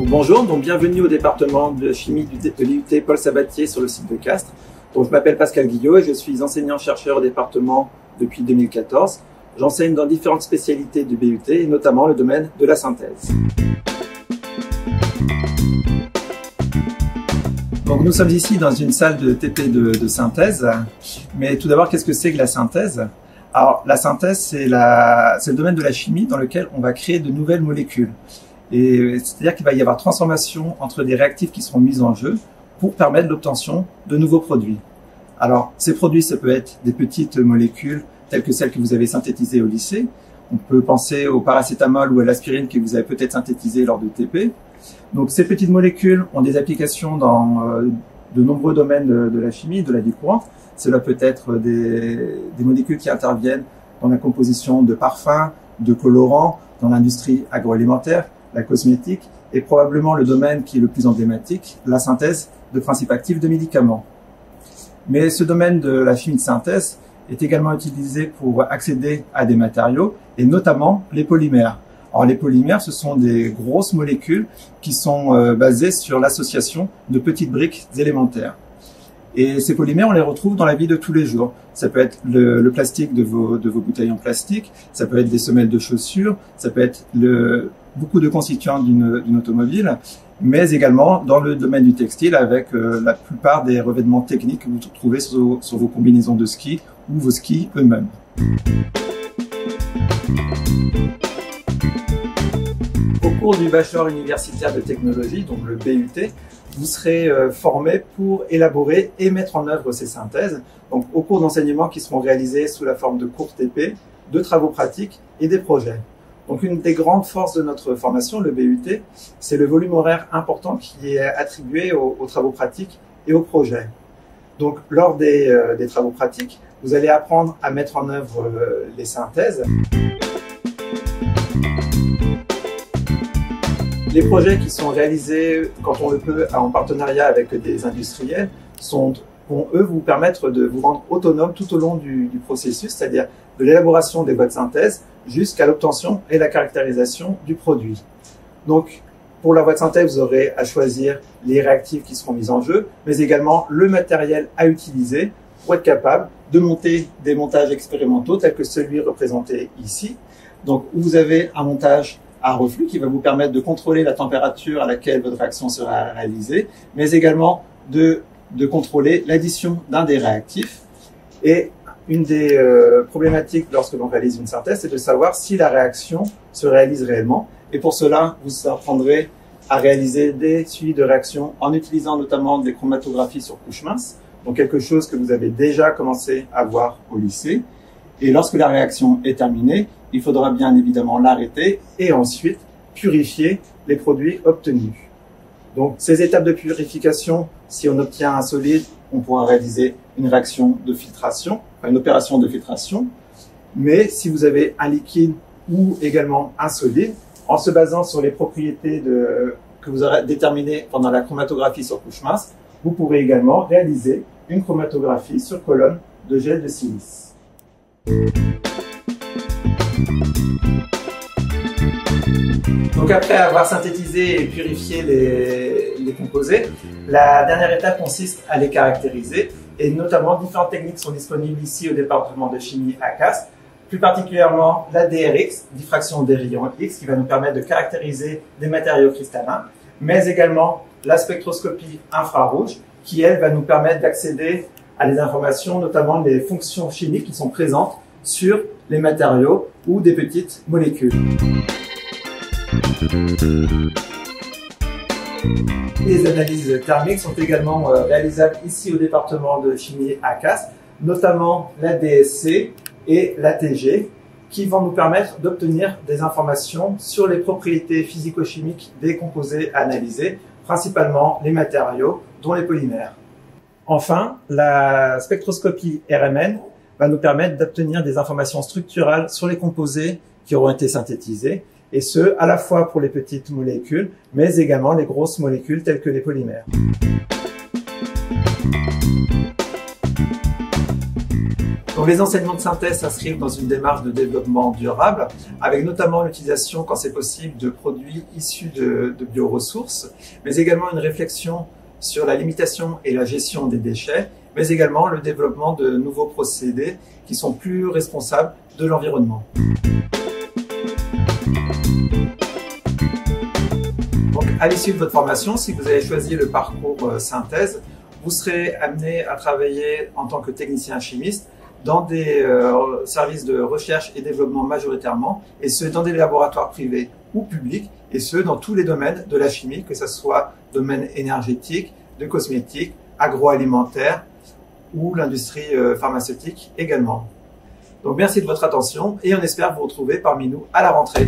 Bonjour, donc bienvenue au département de chimie de l'IUT Paul Sabatier sur le site de Castres. Donc, je m'appelle Pascal Guillot et je suis enseignant-chercheur au département depuis 2014. J'enseigne dans différentes spécialités du BUT et notamment le domaine de la synthèse. Donc, nous sommes ici dans une salle de TP de synthèse. Mais tout d'abord, qu'est-ce que c'est que la synthèse? Alors, la synthèse, c'est le domaine de la chimie dans lequel on va créer de nouvelles molécules. Et c'est-à-dire qu'il va y avoir transformation entre des réactifs qui seront mis en jeu pour permettre l'obtention de nouveaux produits. Alors, ces produits, ça peut être des petites molécules telles que celles que vous avez synthétisées au lycée. On peut penser au paracétamol ou à l'aspirine que vous avez peut-être synthétisé lors de TP. Donc, ces petites molécules ont des applications dans de nombreux domaines de la chimie, de la vie courante. Cela peut être des molécules qui interviennent dans la composition de parfums, de colorants, dans l'industrie agroalimentaire, la cosmétique, et probablement le domaine qui est le plus emblématique, la synthèse de principes actifs de médicaments. Mais ce domaine de la chimie de synthèse est également utilisé pour accéder à des matériaux, et notamment les polymères. Alors les polymères, ce sont des grosses molécules qui sont basées sur l'association de petites briques élémentaires. Et ces polymères, on les retrouve dans la vie de tous les jours. Ça peut être le plastique de vos bouteilles en plastique, ça peut être des semelles de chaussures, ça peut être beaucoup de constituants d'une automobile, mais également dans le domaine du textile avec la plupart des revêtements techniques que vous trouvez sur vos combinaisons de ski ou vos skis eux-mêmes. Au cours du bachelor universitaire de technologie, donc le BUT, vous serez formé pour élaborer et mettre en œuvre ces synthèses, donc au cours d'enseignements qui seront réalisés sous la forme de cours TP, de travaux pratiques et des projets. Donc une des grandes forces de notre formation, le BUT, c'est le volume horaire important qui est attribué aux travaux pratiques et aux projets. Donc lors des travaux pratiques, vous allez apprendre à mettre en œuvre les synthèses. Les projets qui sont réalisés, quand on le peut, en partenariat avec des industriels, vont eux vous permettre de vous rendre autonome tout au long du processus, c'est-à-dire de l'élaboration des boîtes synthèse jusqu'à l'obtention et la caractérisation du produit. Donc, pour la boîte synthèse, vous aurez à choisir les réactifs qui seront mis en jeu, mais également le matériel à utiliser pour être capable de monter des montages expérimentaux tels que celui représenté ici. Donc, où vous avez un montage à reflux qui va vous permettre de contrôler la température à laquelle votre réaction sera réalisée, mais également de contrôler l'addition d'un des réactifs. Et une des problématiques lorsque l'on réalise une synthèse, c'est de savoir si la réaction se réalise réellement. Et pour cela, vous apprendrez à réaliser des suivis de réaction en utilisant notamment des chromatographies sur couche mince, donc quelque chose que vous avez déjà commencé à voir au lycée. Et lorsque la réaction est terminée, il faudra bien évidemment l'arrêter et ensuite purifier les produits obtenus. Donc ces étapes de purification, si on obtient un solide, on pourra réaliser une réaction de filtration, une opération de filtration. Mais si vous avez un liquide ou également un solide, en se basant sur les propriétés que vous aurez déterminées pendant la chromatographie sur couche mince, vous pourrez également réaliser une chromatographie sur colonne de gel de silice. Donc après avoir synthétisé et purifié les composés, la dernière étape consiste à les caractériser et notamment différentes techniques sont disponibles ici au département de chimie à Castres, plus particulièrement la DRX, diffraction des rayons X, qui va nous permettre de caractériser des matériaux cristallins, mais également la spectroscopie infrarouge qui, elle, va nous permettre d'accéder à des informations, notamment des fonctions chimiques qui sont présentes sur les matériaux ou des petites molécules. Les analyses thermiques sont également réalisables ici au département de chimie à Castres, notamment la DSC et la TG, qui vont nous permettre d'obtenir des informations sur les propriétés physico-chimiques des composés analysés, principalement les matériaux, dont les polymères. Enfin, la spectroscopie RMN va nous permettre d'obtenir des informations structurales sur les composés qui auront été synthétisés, et ce, à la fois pour les petites molécules, mais également les grosses molécules telles que les polymères. Donc, les enseignements de synthèse s'inscrivent dans une démarche de développement durable, avec notamment l'utilisation, quand c'est possible, de produits issus de bioressources, mais également une réflexion sur la limitation et la gestion des déchets, mais également le développement de nouveaux procédés qui sont plus responsables de l'environnement. Donc, à l'issue de votre formation, si vous avez choisi le parcours synthèse, vous serez amené à travailler en tant que technicien chimiste dans des services de recherche et développement majoritairement, et ce dans des laboratoires privés ou publics, et ce dans tous les domaines de la chimie, que ce soit domaine énergétique, de cosmétiques, agroalimentaire ou l'industrie pharmaceutique également. Donc merci de votre attention et on espère vous retrouver parmi nous à la rentrée.